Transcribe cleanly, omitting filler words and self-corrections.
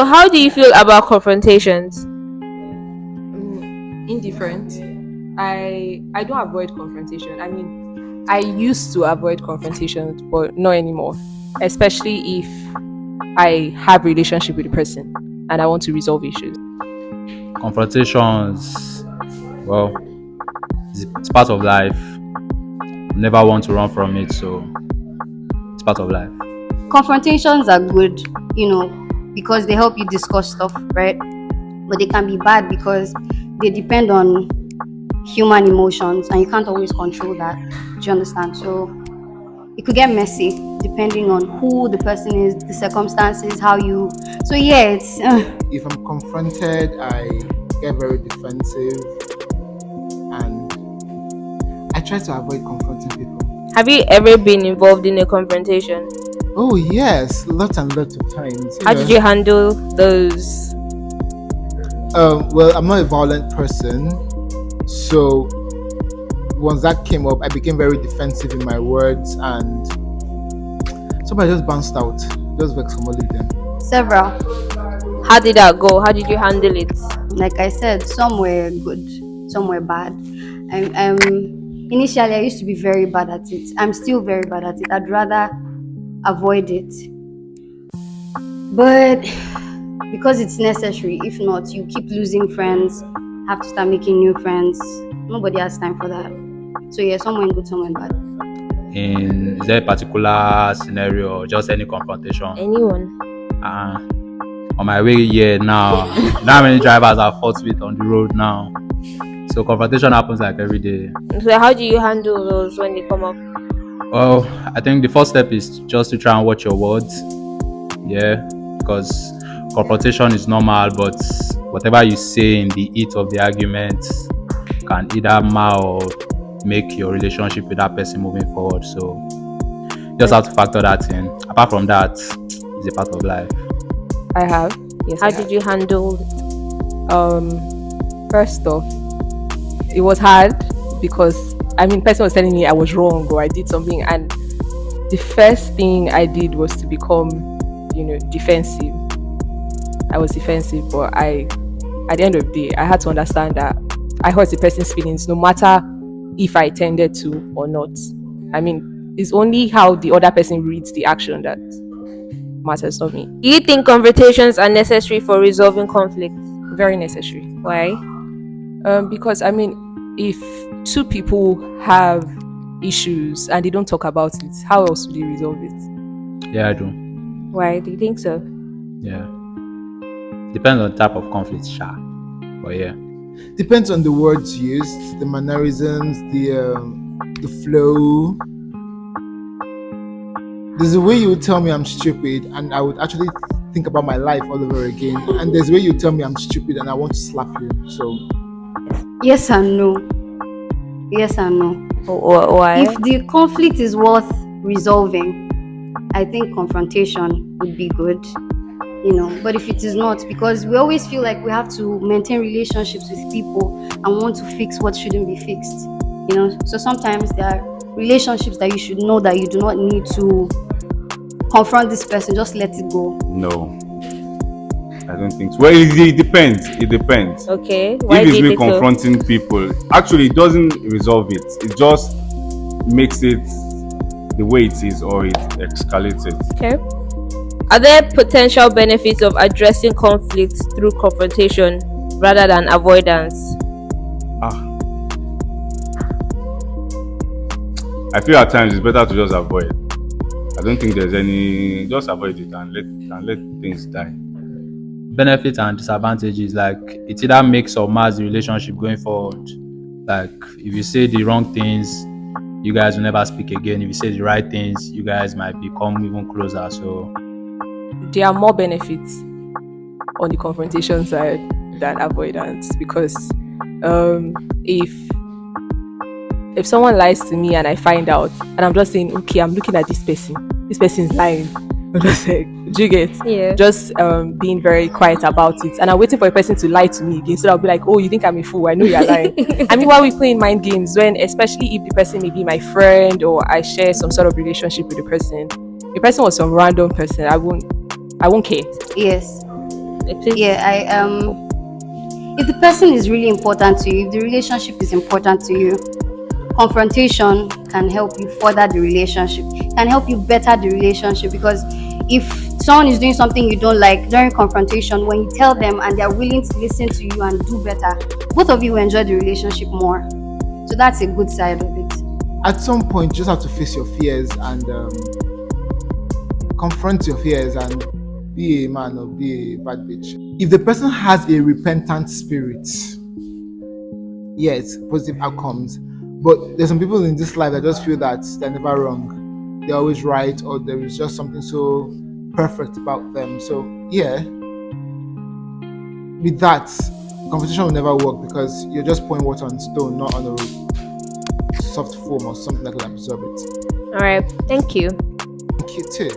So how do you feel about confrontations? Indifferent. I don't avoid confrontation. I mean, I used to avoid confrontations, but not anymore. Especially if I have relationship with the person and I want to resolve issues. Confrontations, well, it's part of life. Never want to run from it, so it's part of life. Confrontations are good, because they help you discuss stuff, right? But they can be bad because they depend on human emotions and you can't always control that. Do you understand? So it could get messy depending on who the person is, the circumstances, how you. So yeah, it's. If I'm confronted, I get very defensive and I try to avoid confronting people. Have you ever been involved in a confrontation? Oh yes, lots and lots of times. How did you handle those? Well, I'm not a violent person, so once that came up, I became very defensive in my words, and somebody just bounced out. Just vex from all of them. Several. How did that go? How did you handle it? Like I said, some were good, some were bad. Initially, I used to be very bad at it. I'm still very bad at it. I'd rather avoid it. But because it's necessary, if not, you keep losing friends, have to start making new friends. Nobody has time for that. So yeah, some went good, some went bad. Is there a particular scenario or just any confrontation? Anyone? On my way here now, how many drivers I've fought with on the road now. So confrontation happens like every day. So how do you handle those when they come up? Well, I think the first step is just to try and watch your words. Yeah, because confrontation is normal, but whatever you say in the heat of the argument can either mar or make your relationship with that person moving forward. So you just have to factor that in. Apart from that, it's a part of life. I have. Yes. How did you handle it? First off, it was hard because person was telling me I was wrong or I did something, and the first thing I did was to become, defensive. I was defensive, but at the end of the day, I had to understand that I hurt the person's feelings, no matter if I intended to or not. It's only how the other person reads the action that matters, not me. Do you think confrontations are necessary for resolving conflict? Very necessary. Why? Because if two people have issues and they don't talk about it, how else do they resolve it? Yeah, I do. Why do you think so? Yeah. Depends on the type of conflict, sure. But yeah. Depends on the words used, the mannerisms, the flow. There's a way you would tell me I'm stupid and I would actually think about my life all over again. And there's a way you tell me I'm stupid and I want to slap you. So yes and no. Yes and no. Why? If the conflict is worth resolving, I think confrontation would be good. But if it is not, because we always feel like we have to maintain relationships with people and want to fix what shouldn't be fixed. So sometimes there are relationships that you should know that you do not need to confront this person, just let it go. No, I don't think so. Well, it depends. It depends. Okay. Why if it's me so? confronting people, actually it doesn't resolve it. It just makes it the way it is, or it escalates it. Okay. Are there potential benefits of addressing conflicts through confrontation rather than avoidance? I feel at times it's better to just avoid. I don't think there's any. Just avoid it and let things die. Benefits and disadvantages, like it either makes or mars the relationship going forward. Like if you say the wrong things, you guys will never speak again. If you say the right things, you guys might become even closer. So there are more benefits on the confrontation side than avoidance, because if someone lies to me and I find out and I'm just saying, okay, I'm looking at this person's lying, I'm just like, do you get? Yeah. Just being very quiet about it, and I'm waiting for a person to lie to me again, so I'll be like, oh, you think I'm a fool? I know you're lying. While we playing mind games, especially if the person may be my friend or I share some sort of relationship with the person was some random person, I won't care. Yes. Please. Yeah, if the person is really important to you, if the relationship is important to you, confrontation can help you further the relationship, can help you better the relationship. Because if someone is doing something you don't like during confrontation, when you tell them and they're willing to listen to you and do better, both of you will enjoy the relationship more. So that's a good side of it. At some point, you just have to face your fears and confront your fears and be a man or be a bad bitch. If the person has a repentant spirit, yes, positive outcomes. But there's some people in this life that just feel that they're never wrong, they're always right, or there is just something so perfect about them. So yeah, with that, conversation will never work because you're just pouring water on stone, not on a soft foam or something that can absorb it. All right. Thank you. Thank you too.